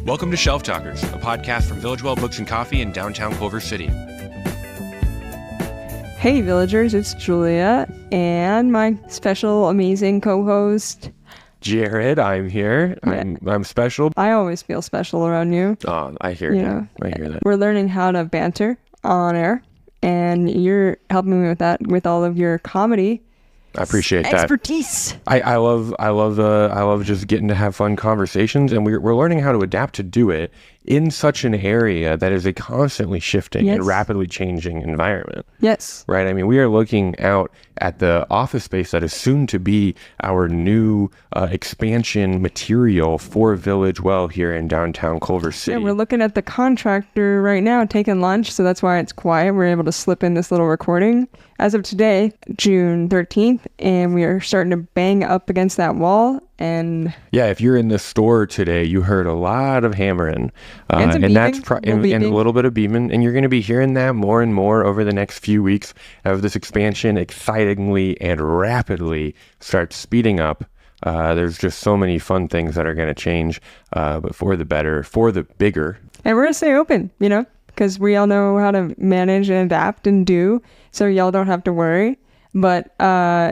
Welcome to Shelf Talkers, a podcast from Village Well Books and Coffee in downtown Culver City. Hey villagers, it's Julia and my special amazing co-host Jared. I'm here. Yeah. I'm special. I always feel special around you. Oh, I hear that. I hear that. We're learning how to banter on air, and you're helping me with that with all of your comedy. I appreciate that. Expertise. I love just getting to have fun conversations, and we're learning how to adapt to do it in such an area that is a constantly shifting and rapidly changing environment. Yes. Right. I mean, we are looking out at the office space that is soon to be our new expansion material for Village Well here in downtown Culver City. Yeah, we're looking at the contractor right now taking lunch, so that's why it's quiet. We're able to slip in this little recording as of today, June 13th, and we are starting to bang up against that wall. And yeah, if you're in the store today, you heard a lot of hammering, and that's and a little bit of beaming, and you're going to be hearing that more and more over the next few weeks as this expansion excitingly and rapidly starts speeding up. There's just so many fun things that are going to change, but for the better, for the bigger. And we're going to stay open, because we all know how to manage and adapt and do, so y'all don't have to worry. But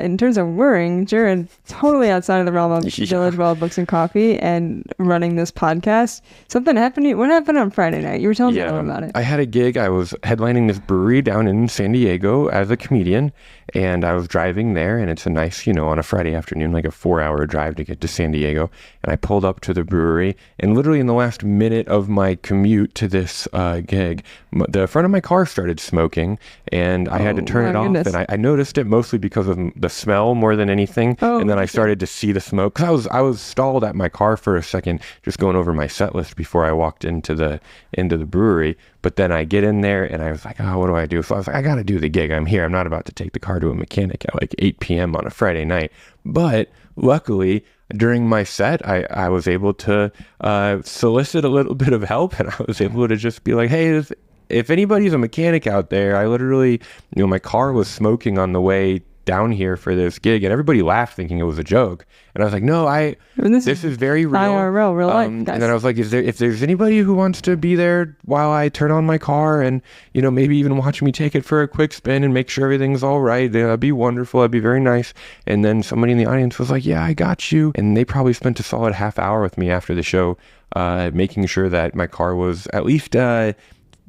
in terms of worrying, Jared, totally outside of the realm of Village Well Books and Coffee and running this podcast. Something happened. What happened on Friday night? You were telling me all about it. I had a gig. I was headlining this brewery down in San Diego as a comedian, and I was driving there, and it's a nice, on a Friday afternoon, like a 4-hour drive to get to San Diego. And I pulled up to the brewery, and literally in the last minute of my commute to this gig, the front of my car started smoking, and I had to turn it off. And I noticed it mostly because of the smell more than anything. And then I started to see the smoke, because I was stalled at my car for a second, just going over my set list before I walked into the brewery. But then I get in there and I was like, what do I do? So I was like, I got to do the gig. I'm here. I'm not about to take the car to a mechanic at like 8 p.m. on a Friday night. But luckily, during my set, I was able to solicit a little bit of help, and I was able to just be like, hey, if anybody's a mechanic out there, I literally, my car was smoking on the way down here for this gig, and everybody laughed thinking it was a joke. And I was like, no, this is very real. IRL, real life. And then I was like, if there's anybody who wants to be there while I turn on my car and, maybe even watch me take it for a quick spin and make sure everything's all right, that'd be wonderful. That'd be very nice. And then somebody in the audience was like, yeah, I got you. And they probably spent a solid half hour with me after the show, making sure that my car was at least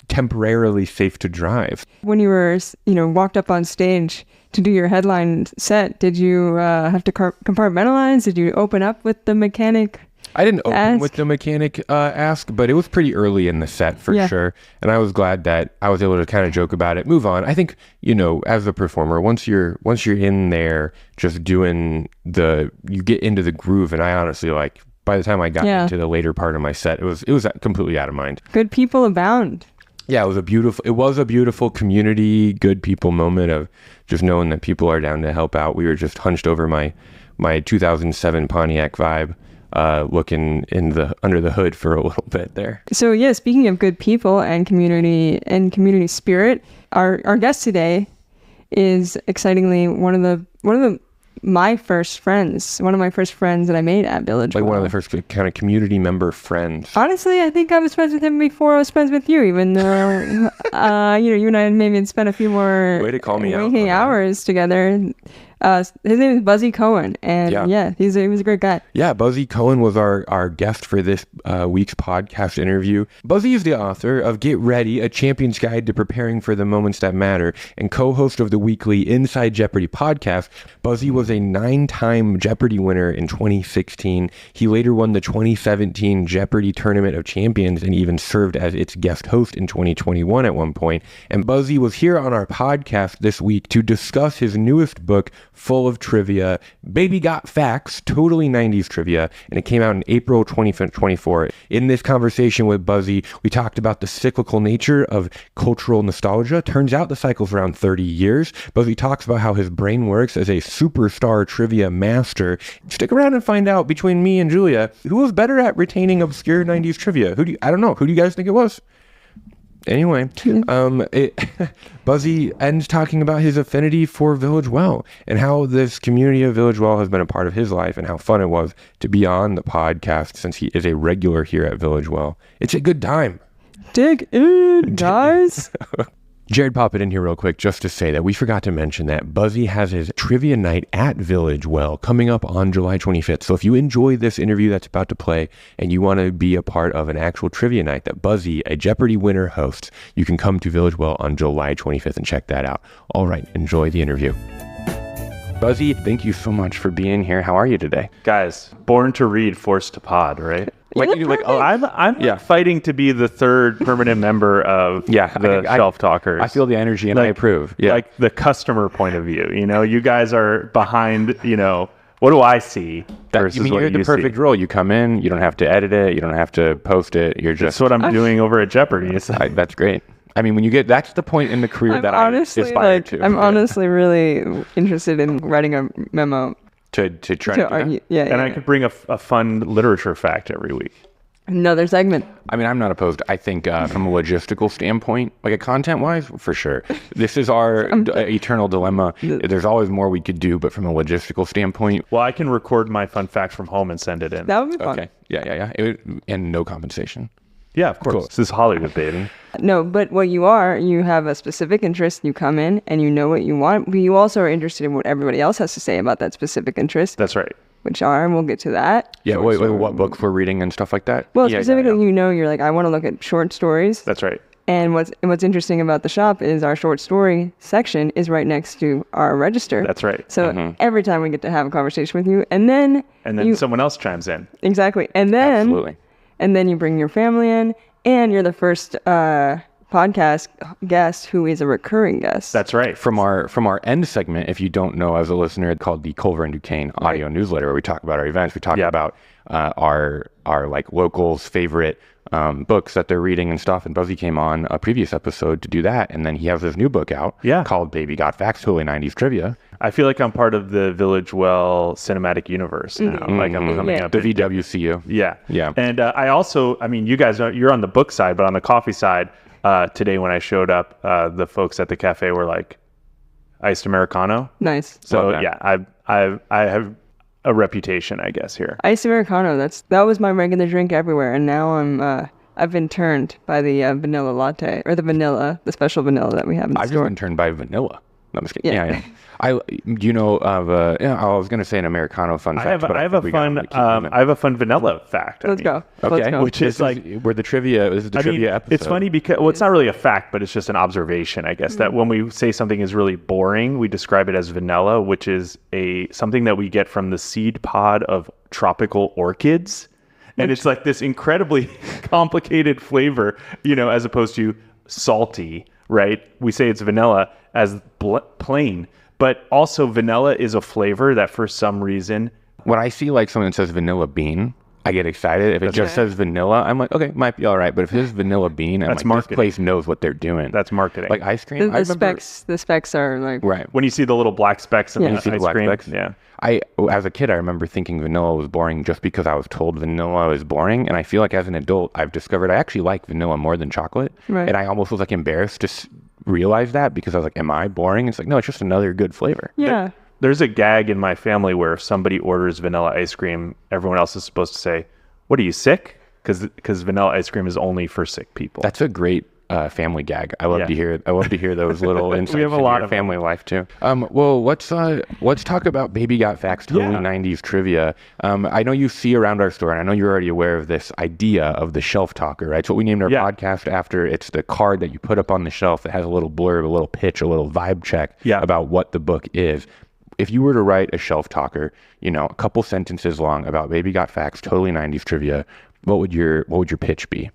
temporarily safe to drive. When you were, walked up on stage to do your headline set, did you have to compartmentalize? Did you open up with the mechanic? I didn't open with the mechanic ask, but it was pretty early in the set for sure. And I was glad that I was able to kind of joke about it, move on. I think, as a performer, once you're in there just doing you get into the groove. And I honestly, by the time I got into the later part of my set, it was completely out of mind. Good people abound. Yeah, it was a beautiful community, good people moment of just knowing that people are down to help out. We were just hunched over my 2007 Pontiac Vibe, looking under the hood for a little bit there. So yeah, speaking of good people and community spirit, our guest today is excitingly one of my first friends that I made at Village Well. One of the first kind of community member friends. Honestly, I think I was friends with him before I was friends with you, even though, you and I maybe had spent a few more way to call me waking hours together. His name is Buzzy Cohen, and he was a great guy. Yeah, Buzzy Cohen was our guest for this week's podcast interview. Buzzy is the author of Get Ready, A Champion's Guide to Preparing for the Moments That Matter, and co-host of the weekly Inside Jeopardy podcast. Buzzy was a 9-time Jeopardy winner in 2016. He later won the 2017 Jeopardy Tournament of Champions and even served as its guest host in 2021 at one point. And Buzzy was here on our podcast this week to discuss his newest book, full of trivia, Baby Got Facts, totally 90s trivia, and it came out in April 2024. In this conversation with Buzzy, we talked about the cyclical nature of cultural nostalgia. Turns out the cycle's around 30 years. Buzzy talks about how his brain works as a superstar trivia master. Stick around and find out, between me and Julia, who was better at retaining obscure 90s trivia. I don't know. Who do you guys think it was? Anyway, Buzzy ends talking about his affinity for Village Well and how this community of Village Well has been a part of his life and how fun it was to be on the podcast since he is a regular here at Village Well. It's a good time. Dig in, guys. Jared, pop it in here real quick just to say that we forgot to mention that Buzzy has his trivia night at Village Well coming up on July 25th. So if you enjoy this interview that's about to play and you want to be a part of an actual trivia night that Buzzy, a Jeopardy winner, hosts, you can come to Village Well on July 25th and check that out. All right, enjoy the interview. Buzzy, thank you so much for being here. How are you today? Guys, born to read, forced to pod, right? I'm fighting to be the third permanent member of the Shelf Talkers. I feel the energy and I approve. Yeah. Like the customer point of view. You guys are behind, what do I see versus what you see? You're the perfect role. You come in, you don't have to edit it, you don't have to post it. You're just... That's what I'm doing over at Jeopardy. That's great. I mean, when you get... That's the point in the career that I aspire to. I'm honestly really interested in writing a memo. To try to argue. I could bring a fun literature fact every week. Another segment. I mean, I'm not opposed. I think from a logistical standpoint, like a content-wise, for sure. This is our eternal dilemma. There's always more we could do, but from a logistical standpoint... Well, I can record my fun fact from home and send it in. That would be fun. Okay. Yeah. And no compensation. Yeah, of course. Cool. This is Hollywood, baby. No, but what you have a specific interest, you come in and you know what you want, but you also are interested in what everybody else has to say about that specific interest. That's right. And we'll get to that. Yeah, wait, what books we're reading and stuff like that? Well, specifically, you're like, I want to look at short stories. That's right. And what's interesting about the shop is our short story section is right next to our register. That's right. So every time we get to have a conversation with you, and then someone else chimes in. Exactly. And then absolutely. And then you bring your family in, and you're the first podcast guest who is a recurring guest. That's right. From our end segment, if you don't know as a listener, called the Culver and Duquesne audio newsletter, where we talk about our events, we talk about our like locals' favorite books that they're reading and stuff. And Buzzy came on a previous episode to do that, and then he has this new book out called Baby Got Facts, Totally 90s Trivia. I feel like I'm part of the Village Well cinematic universe now. Like I'm coming up. The VWCU. Yeah. And I also, you guys, you're on the book side, but on the coffee side, today when I showed up, the folks at the cafe were like, iced Americano. Nice. So I have a reputation, I guess, here. Iced Americano, that was my regular drink everywhere, and now I've been turned by the vanilla latte, or the special vanilla that we have in the store. I've just been turned by vanilla. No, I'm just kidding. Yeah. I was going to say an Americano fun fact. I have a fun vanilla fact. Let's go. Okay. Let's go. Which is like where the trivia. This is the trivia episode. It's funny because it's not really a fact, but it's just an observation, I guess, that when we say something is really boring, we describe it as vanilla, which is something that we get from the seed pod of tropical orchids, and it's like this incredibly complicated flavor, as opposed to salty. Right? We say it's vanilla as plain, but also vanilla is a flavor that for some reason... When I see like someone that says vanilla bean, I get excited. If it just says vanilla, I'm like, okay, might be all right. But if it is vanilla bean, I'm like, this place knows what they're doing. That's marketing. Like ice cream. The specs are like... Right. When you see the little black specks in the ice cream. Specks. Yeah. As a kid, I remember thinking vanilla was boring just because I was told vanilla is boring. And I feel like as an adult, I've discovered I actually like vanilla more than chocolate. Right. And I almost was like embarrassed to realize that because I was like, am I boring? It's like, no, it's just another good flavor. Yeah. There's a gag in my family where if somebody orders vanilla ice cream, everyone else is supposed to say, what, are you sick? Because vanilla ice cream is only for sick people. That's a great family gag. I love to hear those little insights. We have a lot of family life too. Well, let's talk about Baby Got Facts, totally 90s trivia. I know you see around our store, and I know you're already aware of this idea of the shelf talker, right? It's what we named our podcast after. It's the card that you put up on the shelf that has a little blurb, a little pitch, a little vibe check about what the book is. If you were to write a shelf talker, a couple sentences long about Baby Got Facts, totally 90s trivia, what would your pitch be?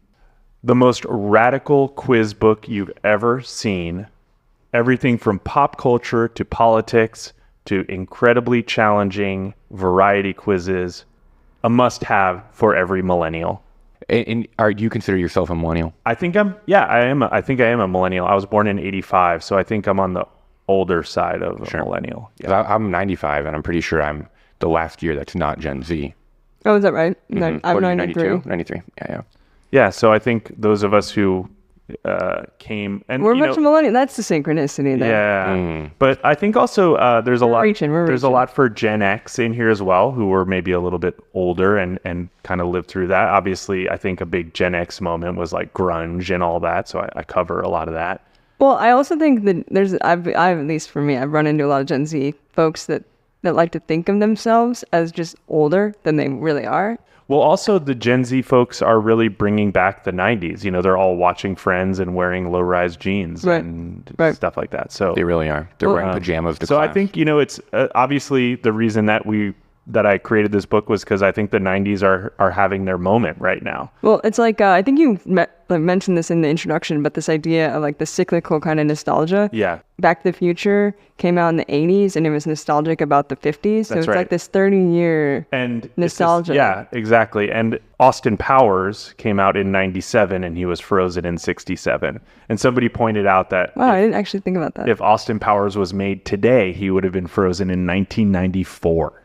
The most radical quiz book you've ever seen. Everything from pop culture to politics to incredibly challenging variety quizzes. A must-have for every millennial. And do you consider yourself a millennial? I think I am. I think I am a millennial. I was born in 85, so I think I'm on the older side of a millennial. Yeah. I'm 95, and I'm pretty sure I'm the last year that's not Gen Z. Oh, is that right? Mm-hmm. I'm 93. 93. Yeah. Yeah, so I think those of us who, came. And we're a bunch of millennials. That's the synchronicity there. Yeah. But I think also there's a lot. There's a lot for Gen X in here as well, who were maybe a little bit older and kind of lived through that. Obviously, I think a big Gen X moment was like grunge and all that. So I cover a lot of that. Well, I also think that I've at least for me, I've run into a lot of Gen Z folks that like to think of themselves as just older than they really are. Well, also the Gen Z folks are really bringing back the 90s. You know, they're all watching Friends and wearing low-rise jeans and stuff like that. So they really are. They're wearing pajamas to class. I think, you know, it's obviously the reason that I created this book was because I think the 90s are having their moment right now. Well, it's like, I think you mentioned this in the introduction, but this idea of like the cyclical kind of nostalgia. Yeah. Back to the Future came out in the 80s and it was nostalgic about the 50s. So it's like this 30-year nostalgia. Yeah, exactly. And Austin Powers came out in 97 and he was frozen in 67. And somebody pointed out that... Wow, I didn't actually think about that. If Austin Powers was made today, he would have been frozen in 1994.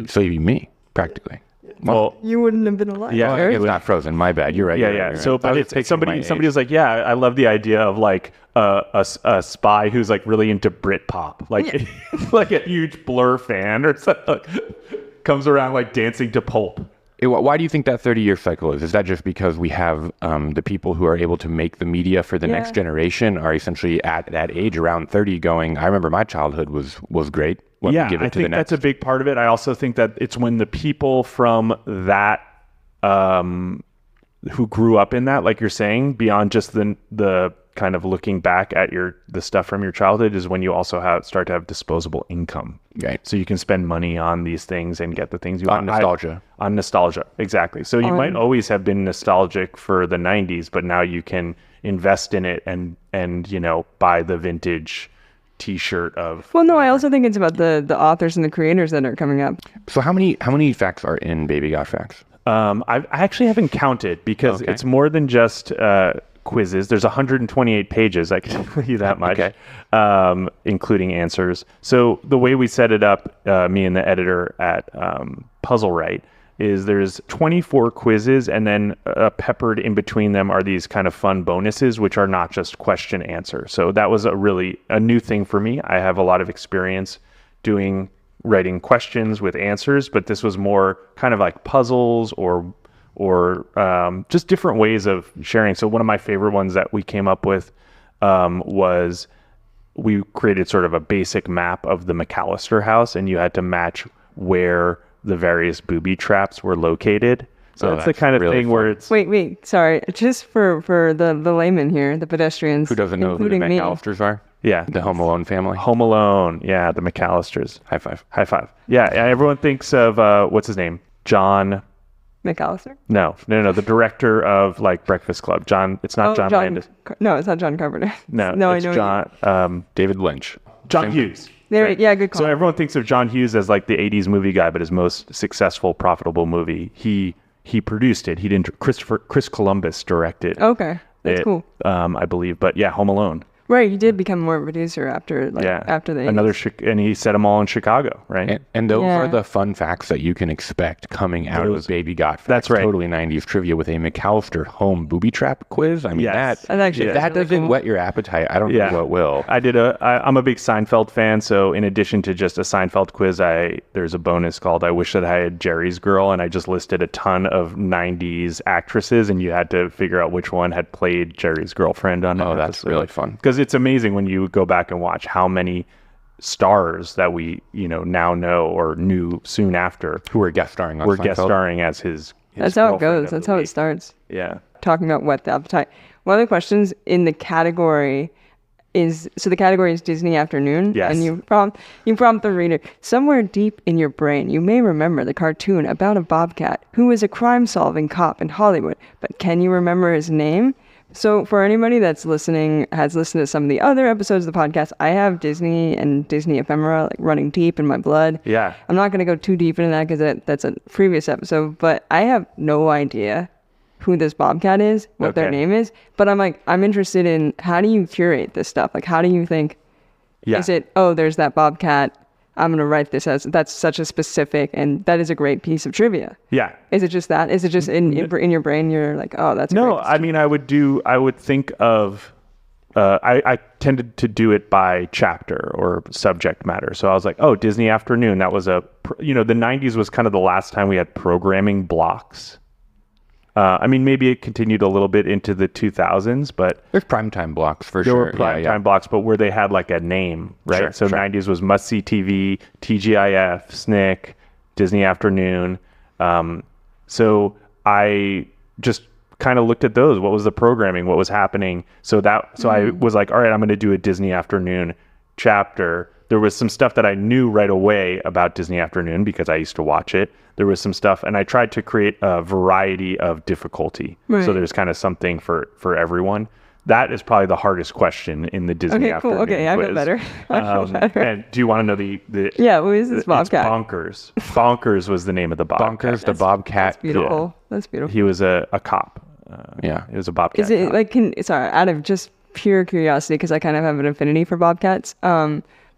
So you'd be me, practically. Well, you wouldn't have been alive. Yeah, it's not frozen. My bad. You're right. Yeah. Right. So, but somebody was like, "Yeah, I love the idea of like a spy who's like really into Britpop, like like a huge Blur fan or something, comes around like dancing to Pulp." Why do you think that 30-year cycle is? Is that just because we have the people who are able to make the media for the next generation are essentially at that age around 30 going, I remember my childhood was great. I think that's a big part of it. I also think that it's when the people from that who grew up in that, like you're saying, beyond just the kind of looking back at the stuff from your childhood, is when you also start to have disposable income. Right. So you can spend money on these things and get the things you want. On nostalgia, exactly. So you might always have been nostalgic for the 90s, but now you can invest in it and you know, buy the vintage T-shirt of... Well, no, I also think it's about the authors and the creators that are coming up. So how many facts are in Baby Got Facts? I actually haven't counted because it's more than just quizzes. There's 128 pages, I can tell you that much, including answers. So the way we set it up, me and the editor at Puzzle Right, is there's 24 quizzes, and then peppered in between them are these kind of fun bonuses, which are not just question answer. So that was a new thing for me. I have a lot of experience writing questions with answers, but this was more kind of like puzzles or just different ways of sharing. So one of my favorite ones that we came up with was we created sort of a basic map of the McAllister house, and you had to match where the various booby traps were located. So that's the kind of really thing where it's... Wait, sorry. Just for the layman here, the pedestrians. Who doesn't know who the McAllisters are? Yeah. The Home Alone family. Home Alone. Yeah, the McAllisters. High five. High five. Yeah, everyone thinks of, what's his name? John... McAllister? No. The director of like Breakfast Club. It's not John Landis. No, it's not John Carpenter. No, it's John... David Lynch. John Hughes. Right. Yeah, good call. So everyone thinks of John Hughes as like the 80s movie guy, but his most successful, profitable movie, he produced it. He didn't. Chris Columbus directed. Okay, that's cool. I believe, but yeah, Home Alone. Right, he did become more of a producer after the 80s. And he set them all in Chicago, right? And those are the fun facts that you can expect coming out of Baby Got Facts. That's right. Totally 90s trivia with a McAllister home booby trap quiz. I mean, that's actually if that doesn't whet your appetite, I don't know what will. I'm a big Seinfeld fan, so in addition to just a Seinfeld quiz, there's a bonus called I Wish That I Had Jerry's Girl, and I just listed a ton of 90s actresses, and you had to figure out which one had played Jerry's girlfriend on it. Oh, that's really fun. Because it's amazing when you go back and watch how many stars that we now know or knew soon after who were guest starring on Seinfeld. Guest starring as his that's how it goes. That's how it starts. Yeah. Talking about whet the appetite. One of the questions in the category is, so the category is Disney Afternoon. Yes. And you prompt the reader, somewhere deep in your brain, you may remember the cartoon about a bobcat who is a crime-solving cop in Hollywood, but can you remember his name? So for anybody that's listening, has listened to some of the other episodes of the podcast, I have Disney and Disney ephemera like running deep in my blood. Yeah. I'm not going to go too deep into that because that's a previous episode, but I have no idea who this bobcat is, what their name is. But I'm interested in, how do you curate this stuff? Like, how do you think, is it, there's that bobcat, I'm going to write this as that's such a specific, and that is a great piece of trivia. Yeah. Is it just that? Is it just in your brain? You're like, oh, that's no. great. I mean, I would think of. I tended to do it by chapter or subject matter. So I was like, oh, Disney Afternoon. That was the 90s was kind of the last time we had programming blocks. I mean, maybe it continued a little bit into the 2000s, but there's primetime blocks for sure. There were primetime blocks, but where they had like a name, right? So 90s was Must See TV, TGIF, SNCC, Disney Afternoon. So I just kind of looked at those. What was the programming? What was happening? So I was like, all right, I'm going to do a Disney Afternoon chapter. There was some stuff that I knew right away about Disney Afternoon because I used to watch it. There was some stuff, and I tried to create a variety of difficulty. Right. So there's kind of something for everyone. That is probably the hardest question in the Disney Afternoon quiz. Okay, I feel better. And do you want to know the yeah, what is this Bobcat? Bonkers. Bonkers was the name of the Bobcat. Bonkers, the Bobcat. That's beautiful. Yeah. That's beautiful. He was a cop. He was a Bobcat. Is it cop. like, out of just pure curiosity, because I kind of have an affinity for Bobcats,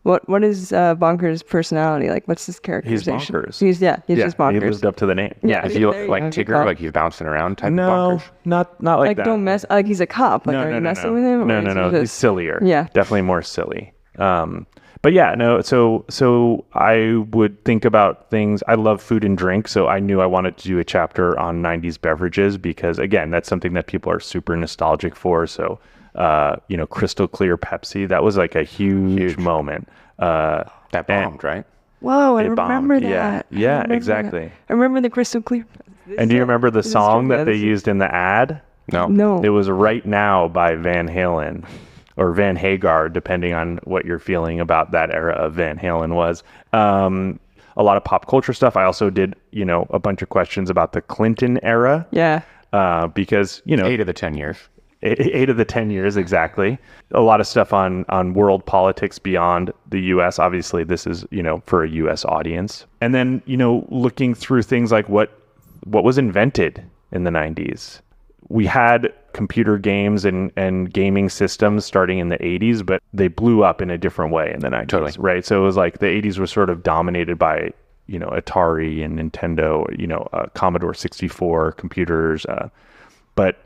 what is Bonkers' personality? Like, what's his characterization? He's bonkers. He's just bonkers. He lived up to the name. Yeah, is he like Tigger, like he's bouncing around type of bonkers? not like that. Don't mess, like he's a cop. Like, are you messing with him? No. He's sillier. Yeah. Definitely more silly. But yeah, no, so I would think about things. I love food and drink, so I knew I wanted to do a chapter on 90s beverages because, again, that's something that people are super nostalgic for. So, crystal clear Pepsi, that was like a huge moment. That bombed, right? Whoa, I remember that. Yeah, exactly. I remember the crystal clear. And do you remember the song that they used in the ad? No. It was Right Now by Van Halen. Or Van Hagar, depending on what you're feeling about that era of Van Halen was. A lot of pop culture stuff. I also did, a bunch of questions about the Clinton era. Yeah. Because, 8 of the 10 years. 8 of the 10 years, exactly. A lot of stuff on world politics beyond the U.S. Obviously, this is, for a U.S. audience. And then, looking through things like what was invented in the 90s. We had computer games and gaming systems starting in the 80s, but they blew up in a different way in the 90s, totally. Right? So it was like the 80s was sort of dominated by, Atari and Nintendo, Commodore 64 computers. But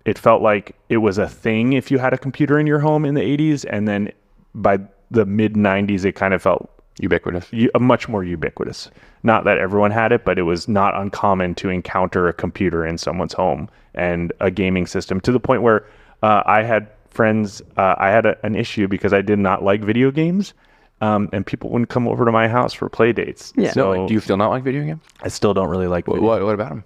it felt like it was a thing if you had a computer in your home in the 80s. And then by the mid 90s, it kind of felt ubiquitous, much more ubiquitous. Not that everyone had it, but it was not uncommon to encounter a computer in someone's home and a gaming system, to the point where I had friends, I had an issue because I did not like video games, and people wouldn't come over to my house for play dates. Yeah. So, do you still not like video games? I still don't really like what about them?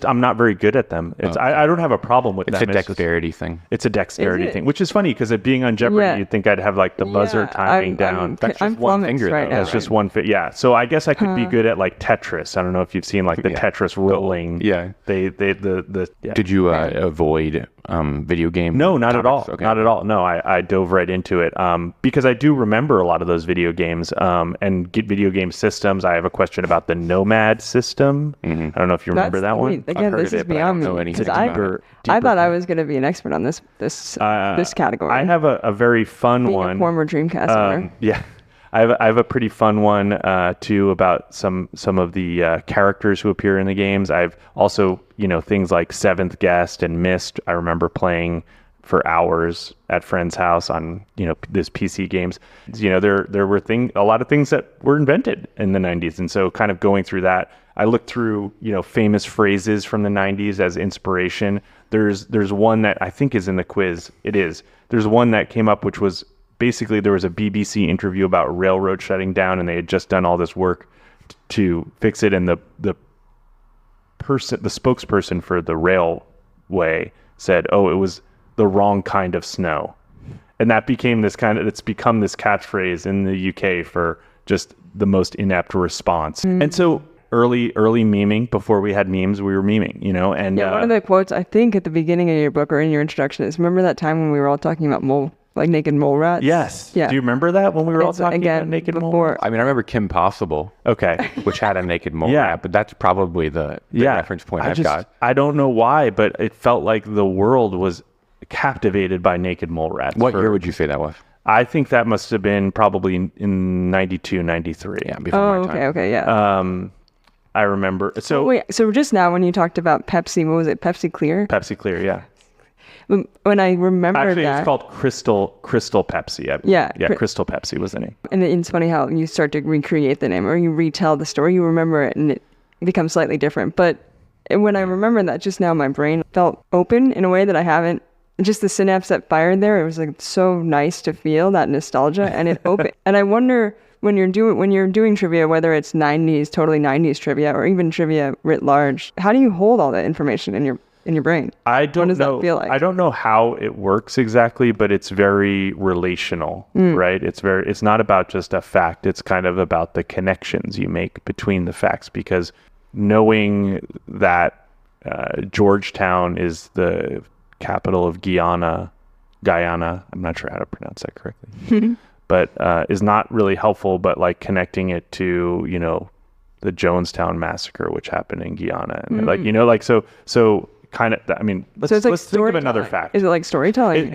I'm not very good at them. I don't have a problem with them. It's a dexterity thing. It's a dexterity thing, which is funny because it being on Jeopardy, you'd think I'd have like the buzzer timing down. That's just one finger, right though. That's just one fit. Yeah. So I guess I could be good at like Tetris. I don't know if you've seen like the Tetris rolling. Yeah. Did you avoid video game? No, not topics? at all. Okay. Not at all. No, I dove right into it because I do remember a lot of those video games and get video game systems. I have a question about the Nomad system. Mm-hmm. I don't know if you remember that one. Again, this is beyond me because I thought I was going to be an expert on this category. I have a very fun Being one. A former Dreamcast owner. Yeah. I have a pretty fun one too about some of the characters who appear in the games. I've also, things like Seventh Guest and Myst. I remember playing for hours at friends' house on, this PC games. There were a lot of things that were invented in the 90s. And so kind of going through that, I looked through, famous phrases from the 90s as inspiration. There's one that I think is in the quiz. It is. There's one that came up, which was basically there was a BBC interview about railroad shutting down, and they had just done all this work to fix it. And the spokesperson for the railway said, "Oh, it was the wrong kind of snow," and that became it's become this catchphrase in the UK for just the most inept response. And so early memeing, before we had memes, we were memeing, and one of the quotes I think at the beginning of your book or in your introduction is, remember that time when we were all talking about naked mole rats? Yes. Yeah. Do you remember that when we were all talking about naked mole rats? I mean, I remember Kim Possible. Okay. Which had a naked mole rat, but that's probably the reference point I've got. I don't know why, but it felt like the world was captivated by naked mole rats. What year would you say that was? I think that must have been probably in 92, 93. Yeah, before my time. Okay, yeah. I remember. So Wait, so just now when you talked about Pepsi, what was it? Pepsi Clear? Pepsi Clear, yeah. When I remembered Actually, that, it's called Crystal Pepsi. Yeah. Crystal Pepsi was the name. and it's funny how you start to recreate the name or you retell the story, you remember it and it becomes slightly different. But when I remember that just now, my brain felt open in a way that I haven't. Just the synapse that fired there, it was like so nice to feel that nostalgia, and it opened. And I wonder when you're doing trivia, whether it's totally 90s trivia, or even trivia writ large, how do you hold all that information in your brain? I don't know. What does that feel like? I don't know how it works exactly, but it's very relational, right? It's not about just a fact. It's kind of about the connections you make between the facts, because knowing that Georgetown is the capital of Guyana, I'm not sure how to pronounce that correctly, but is not really helpful, but like connecting it to, the Jonestown massacre, which happened in Guyana. And so kind of, I mean, let's think of another fact. Is it like storytelling?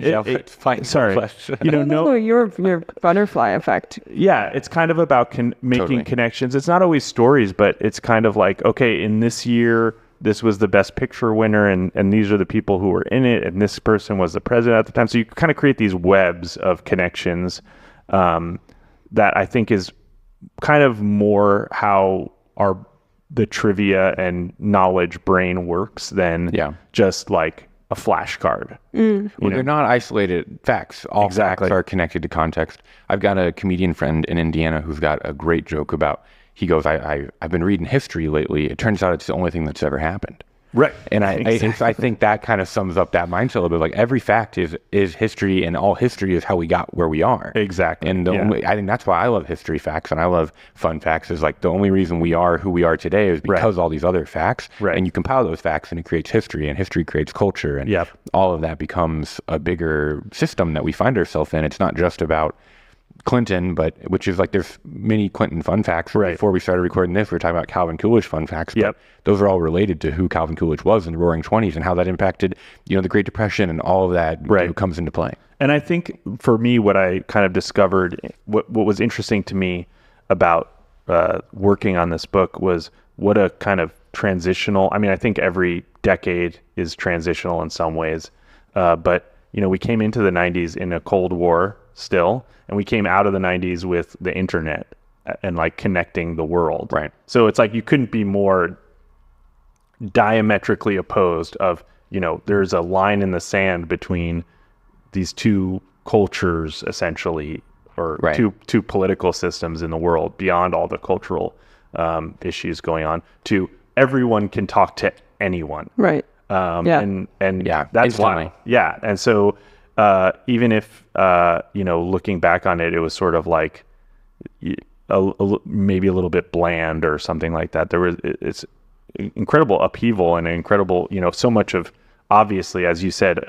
Sorry. Your butterfly effect. Yeah, it's kind of about making connections. It's not always stories, but it's kind of like, okay, in this year, this was the best picture winner, and these are the people who were in it, and this person was the president at the time. So you kind of create these webs of connections that I think is kind of more how the trivia and knowledge brain works than just like a flashcard. Well, they're not isolated facts. All facts are connected to context. I've got a comedian friend in Indiana who's got a great joke about, he goes, I've been reading history lately. It turns out it's the only thing that's ever happened. Right. And I think that kind of sums up that mindset a little bit. Like every fact is history, and all history is how we got where we are. Exactly. And I think that's why I love history facts and I love fun facts, is like the only reason we are who we are today is because all these other facts. Right. And you compile those facts and it creates history, and history creates culture, and all of that becomes a bigger system that we find ourselves in. It's not just about Clinton, which is like there's many Clinton fun facts. Right. Before we started recording this, we were talking about Calvin Coolidge fun facts. But those are all related to who Calvin Coolidge was in the Roaring '20s and how that impacted, the Great Depression, and all of that comes into play. And I think for me, what I kind of discovered, what was interesting to me about working on this book was what a kind of transitional. I mean, I think every decade is transitional in some ways, but we came into the '90s in a Cold War still, and we came out of the '90s with the internet and like connecting the world. Right. So it's like you couldn't be more diametrically opposed of, there's a line in the sand between these two cultures essentially, or two political systems in the world, beyond all the cultural issues going on, to everyone can talk to anyone. Right. And that's why. Yeah. And so even if, looking back on it, it was sort of like maybe a little bit bland or something like that. It's incredible upheaval and incredible, so much of, obviously, as you said,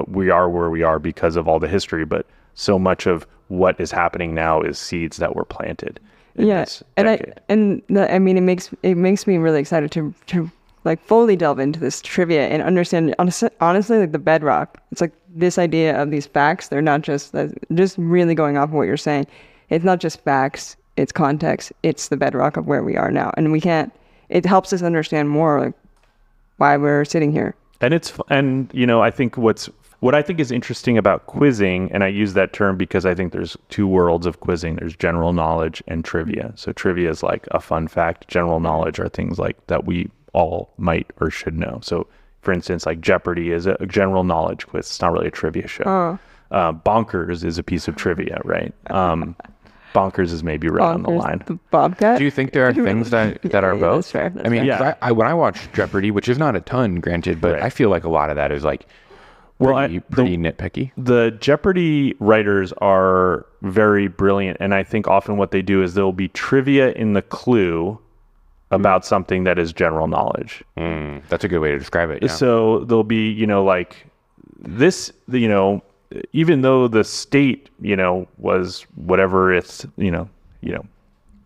we are where we are because of all the history, but so much of what is happening now is seeds that were planted. It makes me really excited to like fully delve into this trivia and understand, honestly, like the bedrock. It's like this idea of these facts. They're not just really going off of what you're saying. It's not just facts. It's context. It's the bedrock of where we are now. And it helps us understand more like why we're sitting here. And I think what I think is interesting about quizzing, and I use that term because I think there's two worlds of quizzing. There's general knowledge and trivia. So trivia is like a fun fact. General knowledge are things like that we all might or should know. So for instance, like Jeopardy is a general knowledge quiz. It's not really a trivia show. Bonkers is a piece of trivia, right? Bonkers is maybe right on the line. The Bobcat? Do you think there are things that are both? That's fair. I mean, when I watch Jeopardy, which is not a ton, granted, but I feel like a lot of that is like pretty nitpicky. The Jeopardy writers are very brilliant, and I think often what they do is there'll be trivia in the clue about something that is general knowledge. That's a good way to describe it. Yeah. So there'll be, like this, even though the state, was whatever it's,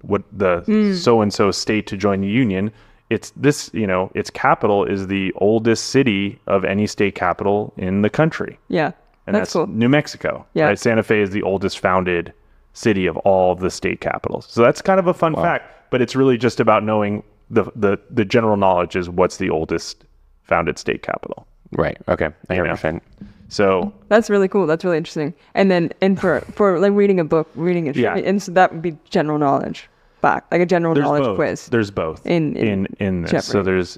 what the so-and-so state to join the union, it's this, its capital is the oldest city of any state capital in the country. Yeah. and That's cool. New Mexico. Yeah. Right? Santa Fe is the oldest founded city of all of the state capitals. So that's kind of a fun fact, but it's really just about knowing the general knowledge is what's the oldest founded state capital. Right. Okay. I hear what you're saying. So that's really cool. That's really interesting. And for like reading a book, and so that would be general knowledge fact, like a general knowledge quiz. There's both in this. Jeopardy. So there's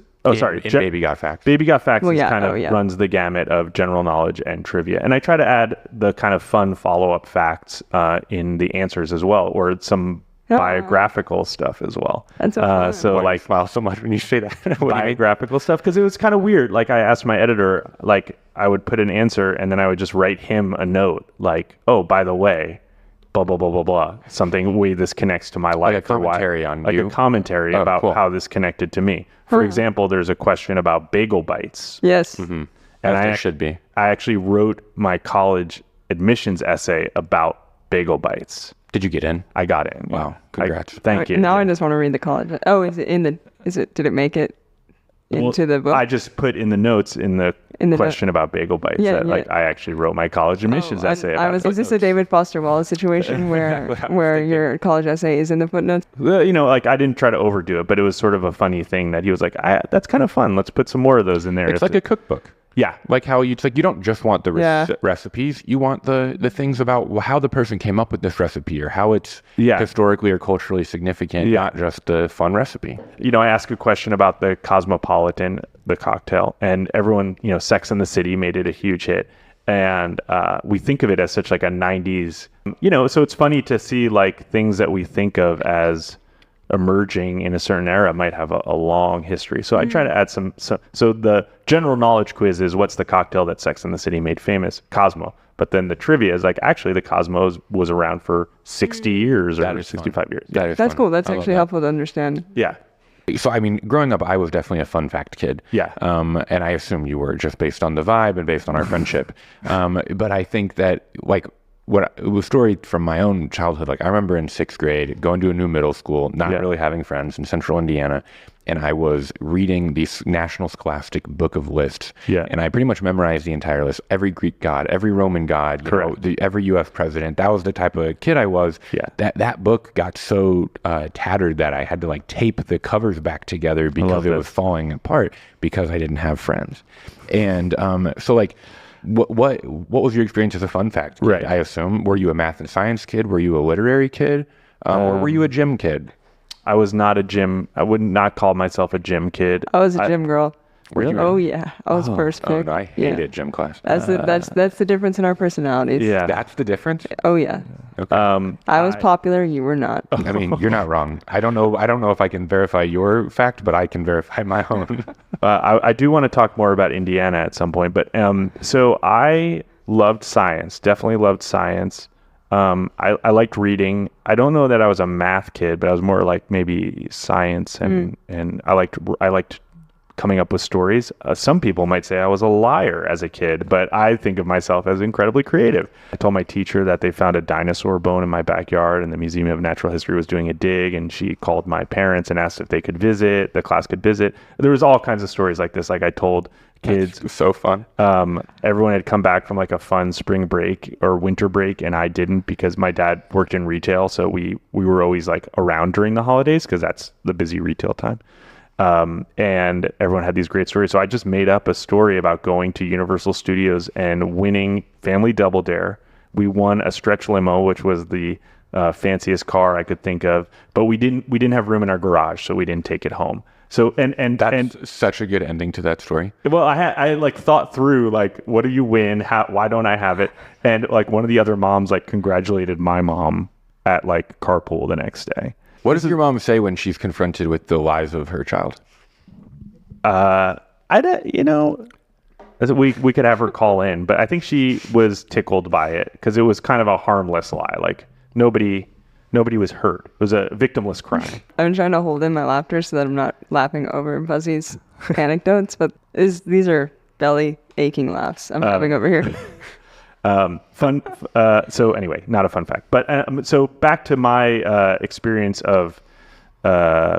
Baby Got Facts. Baby Got Facts runs the gamut of general knowledge and trivia. And I try to add the kind of fun follow-up facts in the answers as well, or some biographical stuff as well. That's so fun. So I smile so much when you say that. Biographical stuff, because it was kind of weird. Like I asked my editor, like I would put an answer and then I would just write him a note like, oh, by the way, blah, blah, blah, blah, blah. Something way this connects to my life. Like a commentary on you. Like a commentary about how this connected to me. For example, there's a question about bagel bites. Yes. Mm-hmm. And As there should be. I actually wrote my college admissions essay about bagel bites. Did you get in? I got in. Wow. Congrats. Thank you. Now I just want to read the college. Oh, did it make it into the book? I just put in the notes in the question about bagel bites like I actually wrote my college admissions essay about is this a David Foster Wallace situation where your college essay is in the footnotes? Like I didn't try to overdo it, but it was sort of a funny thing that he was like, that's kind of fun. Let's put some more of those in there. It's like a cookbook. Yeah. Like how you don't just want the recipes, you want the things about how the person came up with this recipe or how it's historically or culturally significant, not just the fun recipe. I asked a question about the Cosmopolitan, the cocktail, and everyone, Sex and the City made it a huge hit. And we think of it as such like a 90s, so it's funny to see like things that we think of as emerging in a certain era might have a long history. So I try to add some. So the general knowledge quiz is what's the cocktail that Sex and the City made famous? Cosmo. But then the trivia is like, actually the Cosmo was around for 60 years or 65 years. That's cool. That's actually helpful to understand. Yeah. So, I mean, growing up, I was definitely a fun fact kid. Yeah. And I assume you were just based on the vibe and based on our friendship. But I think that like, a story from my own childhood, like I remember in 6th grade going to a new middle school, not really having friends in central Indiana, and I was reading the National Scholastic Book of Lists, and I pretty much memorized the entire list, every Greek god, every Roman god, every U.S. president. That was the type of kid I was. That book got so tattered that I had to like tape the covers back together because it was falling apart because I didn't have friends. And so like, what was your experience as a fun fact kid? Right. I assume, were you a math and science kid? Were you a literary kid? Or were you a gym kid? I was not a gym. I would not call myself a gym kid. I was a gym girl. Really? Oh yeah, I was first pick. Oh no, I hated gym class. That's the difference in our personalities. Yeah, that's the difference. Oh yeah. Okay. I was popular. You were not. I mean, you're not wrong. I don't know if I can verify your fact, but I can verify my own. I do want to talk more about Indiana at some point, but so I loved science. Definitely loved science. I liked reading. I don't know that I was a math kid, but I was more like maybe science and I liked coming up with stories. Some people might say I was a liar as a kid, but I think of myself as incredibly creative. I told my teacher that they found a dinosaur bone in my backyard and the Museum of Natural History was doing a dig, and she called my parents and asked if they could visit, the class could visit. There was all kinds of stories like this. Like I told kids. That's so fun. Everyone had come back from like a fun spring break or winter break, and I didn't because my dad worked in retail. So we were always like around during the holidays because that's the busy retail time. And everyone had these great stories. So I just made up a story about going to Universal Studios and winning Family Double Dare. We won a stretch limo, which was the fanciest car I could think of, but we didn't have room in our garage, so we didn't take it home. So and that's such a good ending to that story. Well, I like thought through like, what do you win? Why don't I have it? And like one of the other moms like congratulated my mom at like carpool the next day. What does your mom say when she's confronted with the lies of her child? We could have her call in, but I think she was tickled by it because it was kind of a harmless lie. Like nobody was hurt. It was a victimless crime. I'm trying to hold in my laughter so that I'm not laughing over Buzzy's anecdotes, but these are belly aching laughs I'm having over here. So anyway, not a fun fact, but so back to my experience of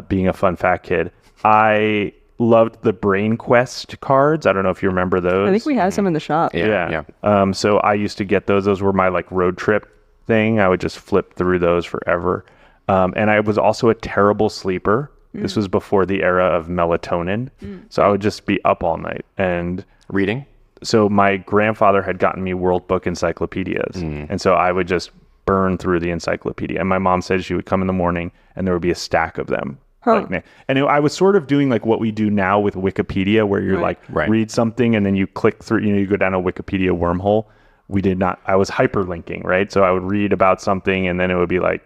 being a fun fact kid. I loved the Brain Quest cards. I don't know if you remember those. I think we have some in the shop. Yeah. So I used to get those. Those were my like road trip thing. I would just flip through those forever. And I was also a terrible sleeper. This was before the era of melatonin. So I would just be up all night and Reading? So my grandfather had gotten me World Book encyclopedias. And so I would just burn through the encyclopedia. And my mom said she would come in the morning and there would be a stack of them. I was sort of doing like what we do now with Wikipedia, where you're read something and then you click through, you go down a Wikipedia wormhole. We did not, I was hyperlinking, right? So I would read about something and then it would be like,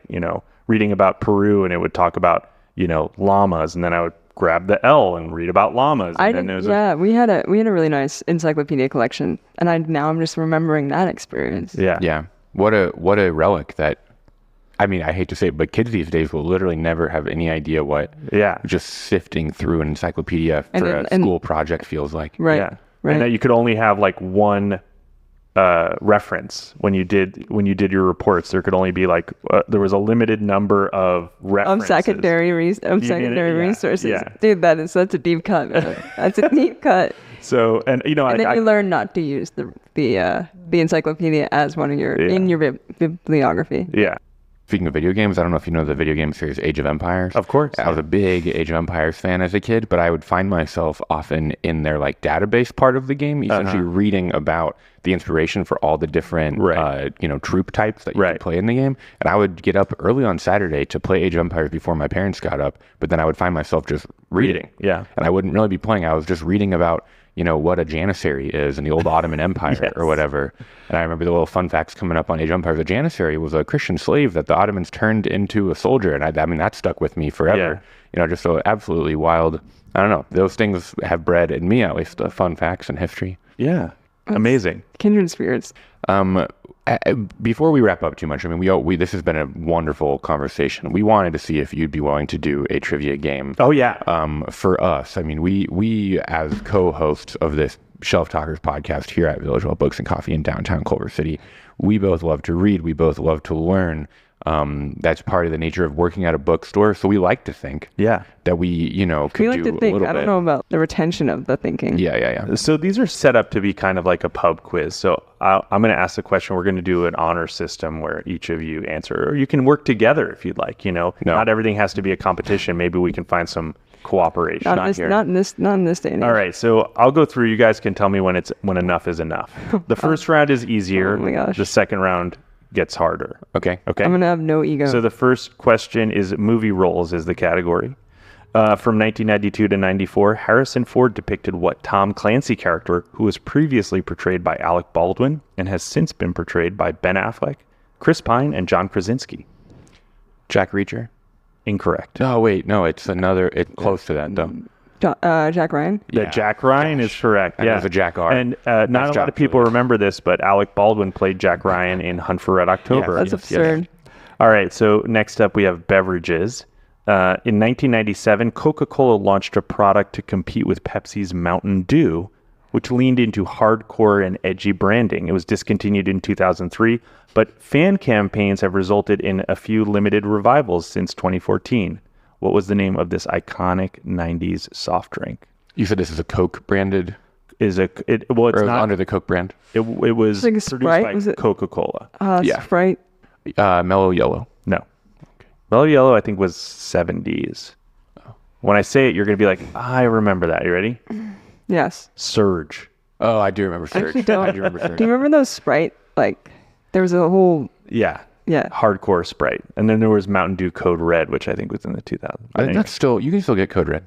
reading about Peru and it would talk about, llamas. And then I would grab the L and read about llamas. We had a really nice encyclopedia collection, and I'm just remembering that experience. Yeah. What a relic that. I mean, I hate to say it, but kids these days will literally never have any idea what just sifting through an encyclopedia for a school project feels like. Right. Yeah. Right. And that you could only have like one reference when you did your reports. There could only be like there was a limited number of references. Of secondary resources. Yeah. Dude, that is such a deep cut. That's a deep cut. So, and then you learn not to use the encyclopedia as one of your in your bibliography. Yeah. Speaking of video games, I don't know if you know the video game series Age of Empires. Of course. I was a big Age of Empires fan as a kid, but I would find myself often in their like database part of the game, essentially reading about the inspiration for all the different troop types that you could play in the game. And I would get up early on Saturday to play Age of Empires before my parents got up, but then I would find myself just reading. Yeah. And I wouldn't really be playing. I was just reading about what a janissary is in the old Ottoman Empire or whatever. And I remember the little fun facts coming up on Age of Empires. A janissary was a Christian slave that the Ottomans turned into a soldier. And I mean, that stuck with me forever. Just so absolutely wild. I don't know. Those things have bred in me, at least, fun facts and history. Yeah. Amazing. Kindred spirits. Before we wrap up too much, I mean, we this has been a wonderful conversation. We wanted to see if you'd be willing to do a trivia game. Oh yeah. For us, I mean, we as co-hosts of this Shelf Talkers podcast here at Village Well Books and Coffee in downtown Culver City, we both love to read. We both love to learn. That's part of the nature of working at a bookstore. So we like to think that we, could like do to think. a little I don't know about the retention of the thinking. Yeah. So these are set up to be kind of like a pub quiz. So I'm going to ask the question. We're going to do an honor system where each of you answer, or you can work together if you'd like. Not everything has to be a competition. Maybe we can find some cooperation. Not in this day and age. All right, so I'll go through. You guys can tell me when enough is enough. The first round is easier. Oh my gosh. The second round gets harder. Okay. I'm gonna have no ego. So the first question is movie roles is the category. From 1992 to 94, Harrison Ford depicted what Tom Clancy character who was previously portrayed by Alec Baldwin and has since been portrayed by Ben Affleck, Chris Pine, and John Krasinski? Jack Reacher? Incorrect. Oh, wait. No, it's close to that, though. Jack Ryan? Jack Ryan is correct. It was a Jack R. And not a lot of people remember this, but Alec Baldwin played Jack Ryan in Hunt for Red October. That's absurd. Yes. All right, so next up we have beverages. In 1997, Coca-Cola launched a product to compete with Pepsi's Mountain Dew, which leaned into hardcore and edgy branding. It was discontinued in 2003, but fan campaigns have resulted in a few limited revivals since 2014. What was the name of this iconic 90s soft drink? You said this is a Coke branded? It's not under the Coke brand. It was like produced Sprite? by Coca-Cola. Sprite? Mellow Yellow. No. Mellow Yellow, I think, was 70s. When I say it, you're going to be like, I remember that. You ready? Yes. Surge. Oh, I do remember Surge. I do remember Surge. Do you remember those Sprite? Like, there was a whole... Yeah. Yeah. Hardcore Sprite. And then there was Mountain Dew Code Red, which I think was in the 2000s. I think that's still... You can still get Code Red.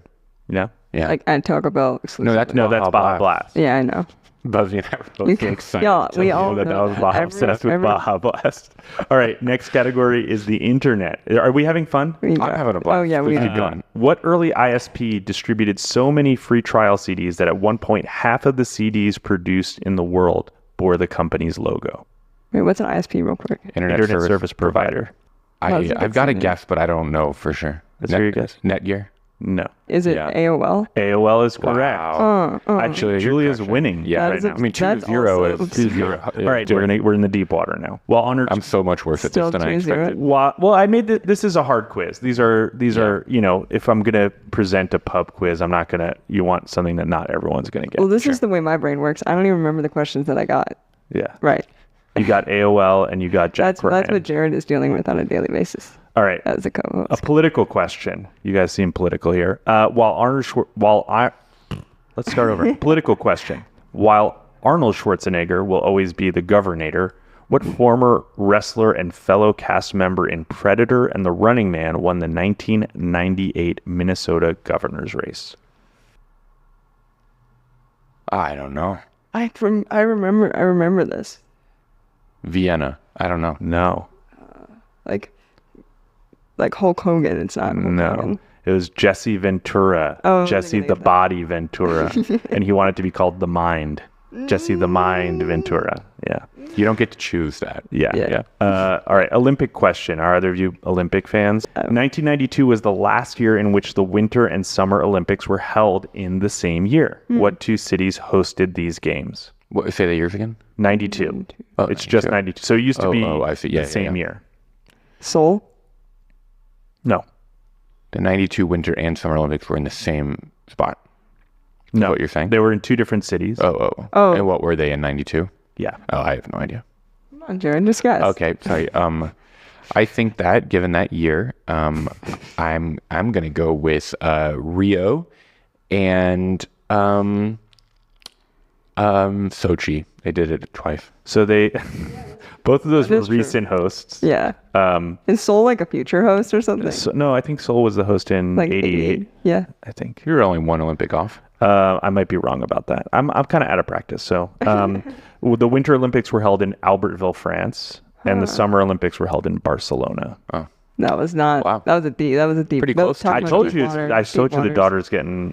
Yeah? Yeah. Like, at Taco Bell exclusive. No, that's Baja Blast. Yeah, I know. Buzzy and I were both so excited. Yeah, we all that know was Baja Blast. All right, next category is the internet. Are we having fun? I'm having a blast. Oh, yeah, we keep are. going. What early ISP distributed so many free trial CDs that at one point half of the CDs produced in the world bore the company's logo? Wait, what's an ISP real quick? Internet service provider. I've got a guess, but I don't know for sure. That's your guess? Netgear? No. Is it Yeah. AOL? AOL is correct. Wow. Actually, Julia's winning. Yeah, That right is now. I mean, 2-0 also is 2-0. All right, we're in the deep water now. Well, Arnold. I'm so much worse at Still this than I 2-0. expected. Well, I made this is a hard quiz. These are if I'm gonna present a pub quiz, I'm not gonna. You want something that not everyone's gonna get. Well, this is the way my brain works. I don't even remember the questions that I got. Yeah. Right. You got AOL and you got Jack That's Ryan. what Jared is dealing with on a daily basis All right. as a A co-host. political question. You guys seem political here. Let's start over. Political question. While Arnold Schwarzenegger will always be the governor, what former wrestler and fellow cast member in Predator and The Running Man won the 1998 Minnesota governor's race? I don't know. I remember this. Vienna. I don't know. No. Like Hulk Hogan. It's not Hulk No. Hogan. It was Jesse Ventura. Oh, Jesse I think the I know that. Body Ventura. And he wanted to be called The Mind. Jesse the Mind Ventura. Yeah. You don't get to choose that. Yeah. Yeah. All right. Olympic question. Are either of you Olympic fans? 1992 was the last year in which the Winter and Summer Olympics were held in the same year. What two cities hosted these games? What, say the years again? 92. Oh, It's just 92. So it used to be I see. Yeah, the same year. Seoul. No. The 92 Winter and Summer Olympics were in the same spot. Is that No. what you're saying? They were in two different cities. Oh. And what were they in 92? Yeah. Oh, I have no idea. Come on, Jared. Just guess. Okay, sorry. I think that given that year, I'm gonna go with Rio and Sochi. They did it twice. So they both of those were is true. recent hosts. Yeah. Is Seoul like a future host or something? So, no, I think Seoul was the host in Like 88. Yeah. I think. You're only one Olympic off. I might be wrong about that. I'm kind of out of practice. So the Winter Olympics were held in Albertville, France, and the Summer Olympics were held in Barcelona. Oh, That was not. Wow. That was a deep. Pretty close. I told you the water's getting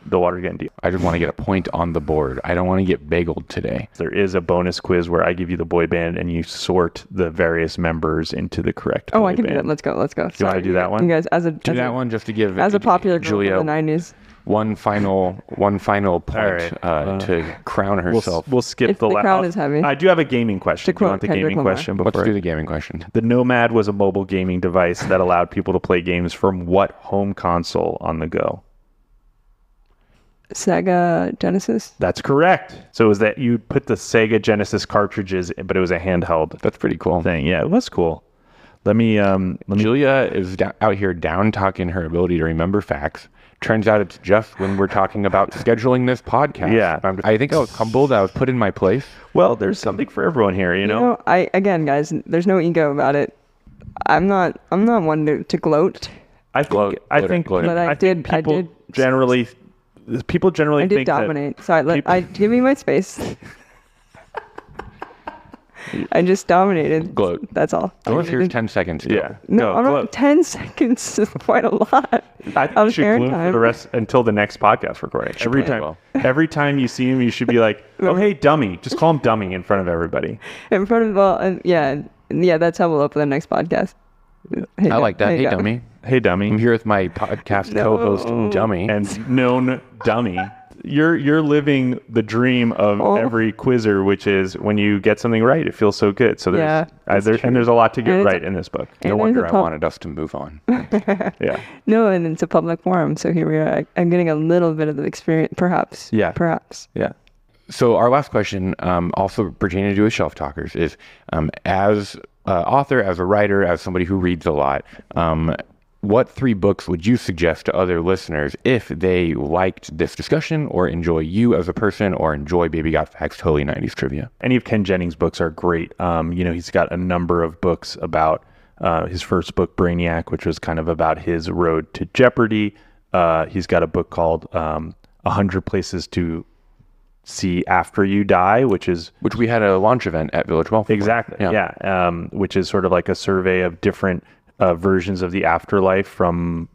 deep. I just want to get a point on the board. I don't want to get bageled today. There is a bonus quiz where I give you the boy band and you sort the various members into the correct boy Oh, I can do band. that. Let's go. You want to do that one? You guys, Do that one just to give as a popular girl Julia from the '90s. one final point right. to crown herself. We'll skip If the the last. crown is heavy. I do have a gaming question. To Do you want the quote Kendrick gaming Lamar. question Let's before? do the gaming question. The Nomad was a mobile gaming device that allowed people to play games from what home console on the go? Sega Genesis. That's correct. So it was that you put the Sega Genesis cartridges, but it was a handheld That's pretty cool. thing. Yeah, it was cool. Let me Julia is out here down talking her ability to remember facts. Turns out it's just when we're talking about scheduling this podcast. Yeah. I think I was humbled. I was put in my place. Well, there's something for everyone here, you know? Again, guys, there's no ego about it. I'm not one to gloat. I think But I did generally people generally I did think dominate. So give me my space. I just dominated. Gloat. That's all. Unless here's 10 seconds. that yeah. No, I don't. gloat. 10 seconds is quite a lot. I think of you should air glue for time. the rest until the next podcast recording. Every might as time, well. every time you see him, you should be like, "Oh, hey, dummy!" Just call him dummy in front of everybody. In front of yeah, that's how we'll open the next podcast. Hey, I like that. there Hey, you go. dummy. Hey, dummy, I'm here with my podcast co-host, Dummy. and known dummy. You're living the dream of every quizzer, which is when you get something right, it feels so good. So there's there's a lot to get And it's- right in this book. and No there's wonder a I pub- wanted us to move on. Yeah. No, and it's a public forum, so here we are. I'm getting a little bit of the experience, perhaps. Yeah. Perhaps. Yeah. So our last question, also pertaining to Shelf Talkers, is as author, as a writer, as somebody who reads a lot, what 3 books would you suggest to other listeners if they liked this discussion or enjoy you as a person or enjoy Baby Got Facts Totally 90s Trivia? Any of Ken Jennings' books are great. He's got a number of books about his first book, Brainiac, which was kind of about his road to Jeopardy. He's got a book called 100 Places to See After You Die, which we had a launch event at Village Wealth. exactly, yeah. Which is sort of like a survey of different versions of the afterlife from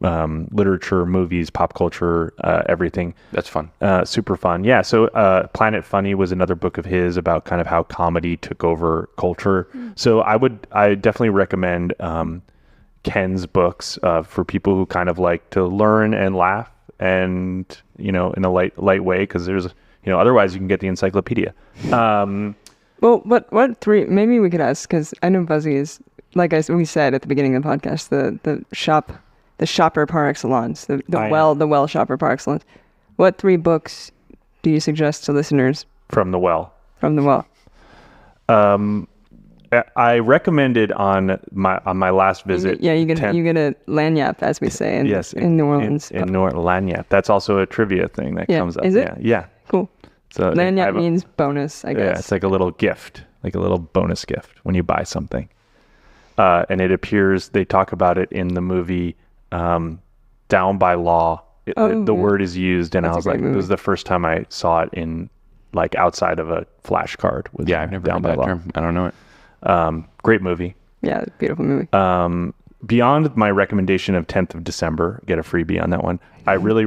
literature, movies, pop culture, everything. That's fun. Super fun. Yeah. So Planet Funny was another book of his about kind of how comedy took over culture. So I definitely recommend Ken's books for people who kind of like to learn and laugh, and in a light way, because there's otherwise you can get the encyclopedia. Well, what three? Maybe we could ask, because I know Buzzy is, like we said at the beginning of the podcast, the shopper par excellence, the well shopper par excellence. What 3 books do you suggest to listeners From the well? I recommended on my last visit. You get a lagniappe, as we say in New Orleans. In New Orleans, lagniappe. That's also a trivia thing that comes up. Is it? Yeah. Cool. So lagniappe means bonus, I guess. Yeah, it's like a little gift, like a little bonus gift when you buy something. And it appears, they talk about it in the movie Down by Law. The word is used, and I was like, it was the first time I saw it in like outside of a flashcard. I've never heard that term. I don't know it. Great movie. Yeah, beautiful movie. Beyond my recommendation of 10th of December, get a freebie on that one. I really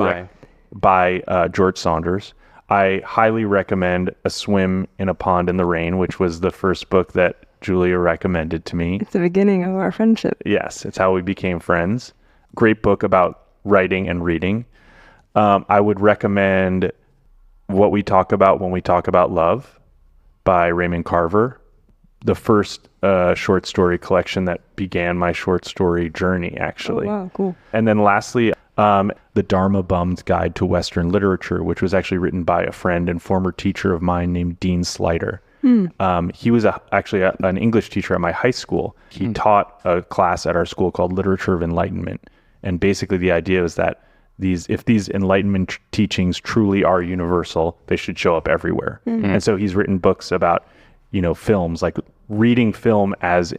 by George Saunders. I highly recommend A Swim in a Pond in the Rain, which was the first book that Julia recommended to me. It's the beginning of our friendship. Yes, it's how we became friends. Great book about writing and reading. I would recommend What We Talk About When We Talk About Love by Raymond Carver, the first short story collection that began my short story journey, actually. Oh, wow, cool. And then lastly, The Dharma Bum's Guide to Western Literature, which was actually written by a friend and former teacher of mine named Dean Slider. He was actually an English teacher at my high school. He taught a class at our school called Literature of Enlightenment. And basically the idea is that if these Enlightenment teachings truly are universal, they should show up everywhere. And so he's written books about, films, like reading film as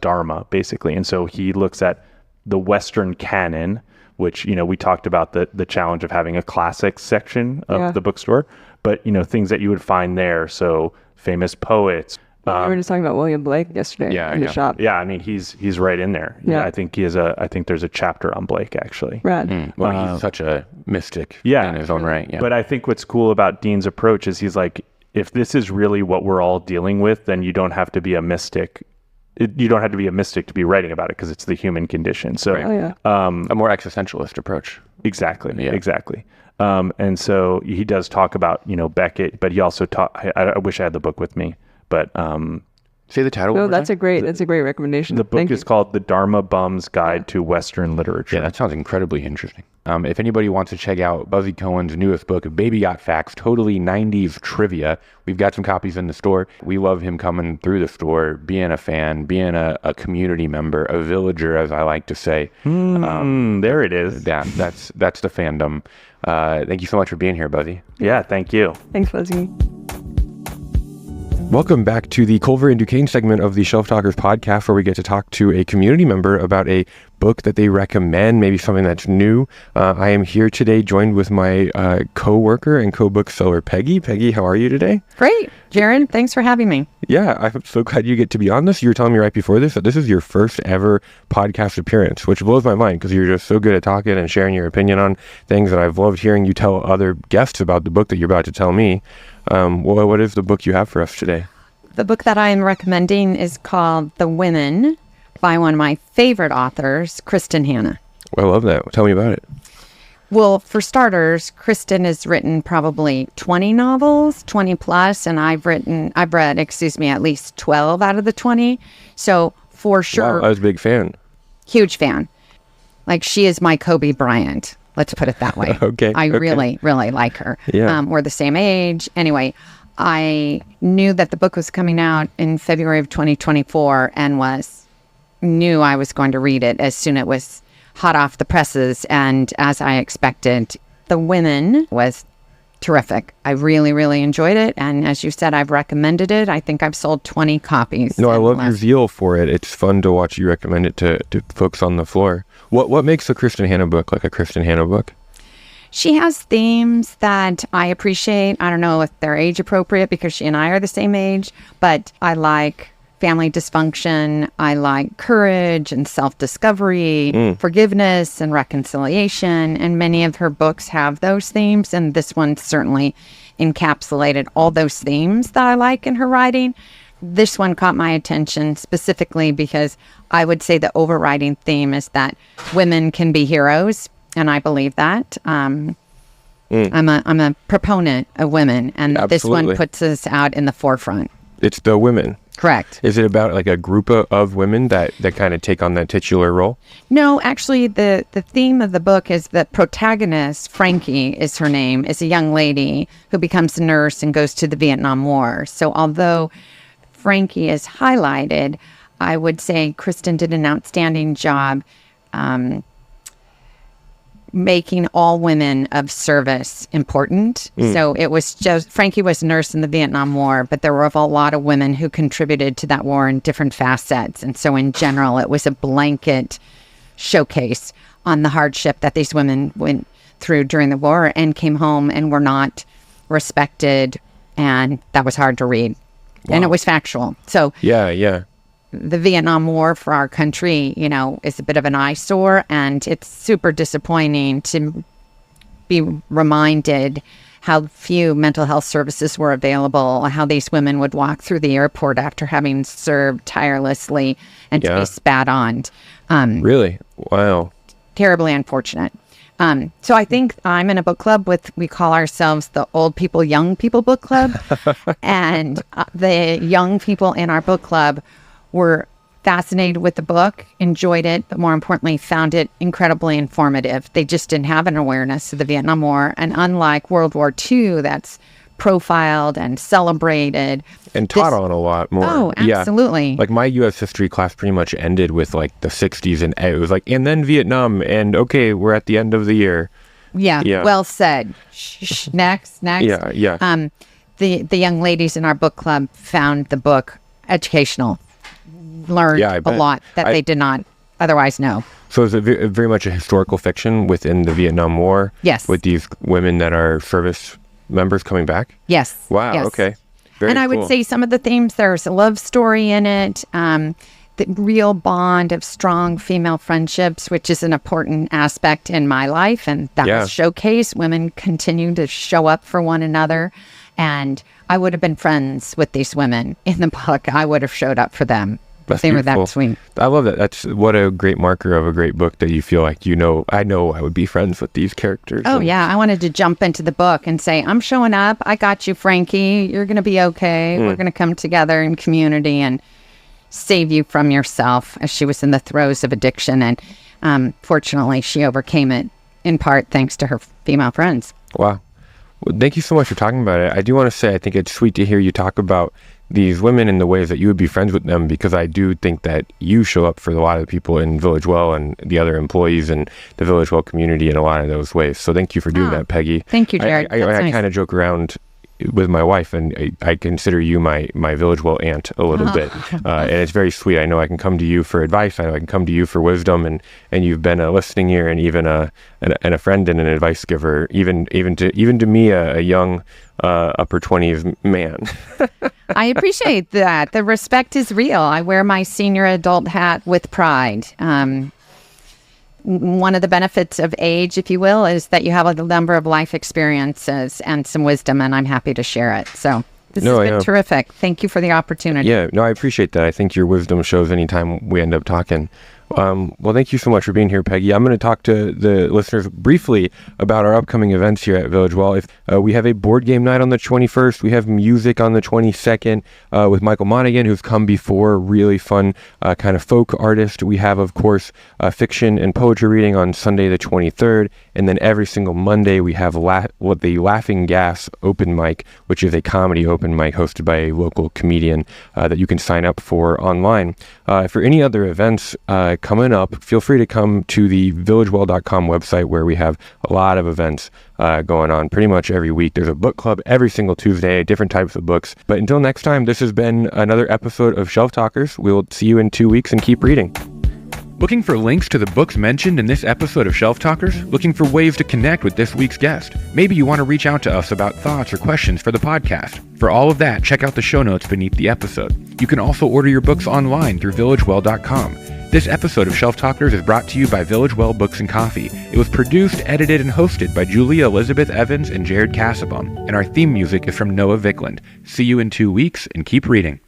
Dharma, basically. And so he looks at the Western canon, which, we talked about the challenge of having a classics section of the bookstore, but, things that you would find there. So famous poets. We were just talking about William Blake yesterday in the shop. Yeah, I mean, he's right in there. Yeah. I think there's a chapter on Blake, actually. Rad. Well, he's such a mystic in his own right. Yeah. But I think what's cool about Dean's approach is he's like, if this is really what we're all dealing with, then you don't have to be a mystic. You don't have to be a mystic to be writing about it, because it's the human condition. So, a more existentialist approach. Exactly. And so he does talk about, Beckett, but he also I wish I had the book with me, but say the title. No, that's a great recommendation. The book is called The Dharma Bum's Guide to Western Literature. Yeah, that sounds incredibly interesting. If anybody wants to check out Buzzy Cohen's newest book, Baby Got Facts, totally 90s trivia, we've got some copies in the store. We love him coming through the store, being a fan, being a community member, a villager, as I like to say. There it is. Yeah, that's the fandom. Thank you so much for being here, Buzzy. Yeah, thank you. Thanks, Buzzy. Welcome back to the Culver and Duquesne segment of the Shelf Talkers podcast, where we get to talk to a community member about a book that they recommend, maybe something that's new. I am here today joined with my co-worker and co-bookseller, Peggy. Peggy, how are you today? Great. Jaron, thanks for having me. Yeah, I'm so glad you get to be on this. You were telling me right before this that this is your first ever podcast appearance, which blows my mind because you're just so good at talking and sharing your opinion on things, and I've loved hearing you tell other guests about the book that you're about to tell me. What is the book you have for us today? The book that I am recommending is called The Women by one of my favorite authors, Kristen Hanna. I love that. Tell me about it. Well, for starters, Kristen has written probably 20 novels, 20 plus, and I've read at least 12 out of the 20. So for sure. Wow, I was a big fan. Huge fan. Like, she is my Kobe Bryant. Let's put it that way. Okay. I really, really like her. Yeah. We're the same age. Anyway, I knew that the book was coming out in February of 2024 and knew I was going to read it as soon as it was hot off the presses. And as I expected, The Women was terrific. I really, really enjoyed it. And as you said, I've recommended it. I think I've sold 20 copies. No, I love your zeal for it. It's fun to watch you recommend it to folks on the floor. What makes a Kristen Hanna book like a Kristen Hanna book? She has themes that I appreciate. I don't know if they're age appropriate because she and I are the same age, but I like family dysfunction. I like courage and self-discovery, forgiveness and reconciliation. And many of her books have those themes. And this one certainly encapsulated all those themes that I like in her writing. this one caught my attention specifically because I would say the overriding theme is that women can be heroes, and I believe that. I'm a proponent of women, and this one puts us out in the forefront. It's the women. Correct. Is it about like a group of women that kind of take on that titular role? No, actually, the theme of the book is the protagonist, Frankie is her name, is a young lady who becomes a nurse and goes to the Vietnam War. So although Frankie is highlighted, I would say Kristen did an outstanding job making all women of service important. So it was just, Frankie was a nurse in the Vietnam War, but there were a lot of women who contributed to that war in different facets. And so in general, it was a blanket showcase on the hardship that these women went through during the war and came home and were not respected. And that was hard to read. Wow. And it was factual. So yeah. The Vietnam War for our country, you know, is a bit of an eyesore, and it's super disappointing to be reminded how few mental health services were available, how these women would walk through the airport after having served tirelessly and to be spat on. Really? Wow. Terribly unfortunate. So I think I'm in a book club we call ourselves the Old People, Young People Book Club. And the young people in our book club were fascinated with the book, enjoyed it, but more importantly, found it incredibly informative. They just didn't have an awareness of the Vietnam War. And unlike World War II, that's profiled and celebrated. And taught on a lot more. Oh, absolutely. Yeah. Like my U.S. history class pretty much ended with like the 60s, and it was like, and then Vietnam, and okay, we're at the end of the year. Yeah. Well said. Next. Yeah. The young ladies in our book club found the book educational. Learned a lot that they did not otherwise know. So is it very much a historical fiction within the Vietnam War? Yes. With these women that are service members coming back? Yes. Wow, yes. Okay. Very I would say some of the themes, there's a love story in it, the real bond of strong female friendships, which is an important aspect in my life, and that was showcased. Women continue to show up for one another, and I would have been friends with these women in the book. I would have showed up for them. They were that sweet. I love that. That's what a great marker of a great book, that you feel like, I know I would be friends with these characters. Oh, yeah. I wanted to jump into the book and say, I'm showing up. I got you, Frankie. You're going to be okay. We're going to come together in community and save you from yourself, as she was in the throes of addiction. And fortunately, she overcame it in part thanks to her female friends. Wow. Well, thank you so much for talking about it. I do want to say, I think it's sweet to hear you talk about these women in the ways that you would be friends with them, because I do think that you show up for a lot of the people in Village Well and the other employees in the Village Well community in a lot of those ways. So thank you for doing that, Peggy. Thank you, Jared. I kind of joke around with my wife, and I consider you my Village Well aunt a little bit, and it's very sweet. I know I can come to you for advice. I know I can come to you for wisdom, and you've been a listening ear, and even a friend and an advice giver, even to me, a young upper 20s man. I appreciate that. The respect is real. I wear my senior adult hat with pride. One of the benefits of age, if you will, is that you have a number of life experiences and some wisdom, and I'm happy to share it. So this has been terrific. Thank you for the opportunity. Yeah, no, I appreciate that. I think your wisdom shows anytime we end up talking. Well, thank you so much for being here, Peggy. I'm going to talk to the listeners briefly about our upcoming events here at Village Well. We have a board game night on the 21st. We have music on the 22nd with Michael Monaghan, who's come before, really fun kind of folk artist. We have, of course, fiction and poetry reading on Sunday the 23rd. And then every single Monday, we have the Laughing Gas open mic, which is a comedy open mic hosted by a local comedian that you can sign up for online. For any other events coming up, feel free to come to the villagewell.com website, where we have a lot of events going on pretty much every week. There's a book club every single Tuesday, different types of books. But until next time, this has been another episode of Shelf Talkers. We'll see you in 2 weeks, and keep reading. Looking for links to the books mentioned in this episode of Shelf Talkers? Looking for ways to connect with this week's guest? Maybe you want to reach out to us about thoughts or questions for the podcast. For all of that, check out the show notes beneath the episode. You can also order your books online through villagewell.com. This episode of Shelf Talkers is brought to you by Village Well Books and Coffee. It was produced, edited, and hosted by Julia Elizabeth Evans and Jared Cassabon, and our theme music is from Noah Vickland. See you in 2 weeks, and keep reading.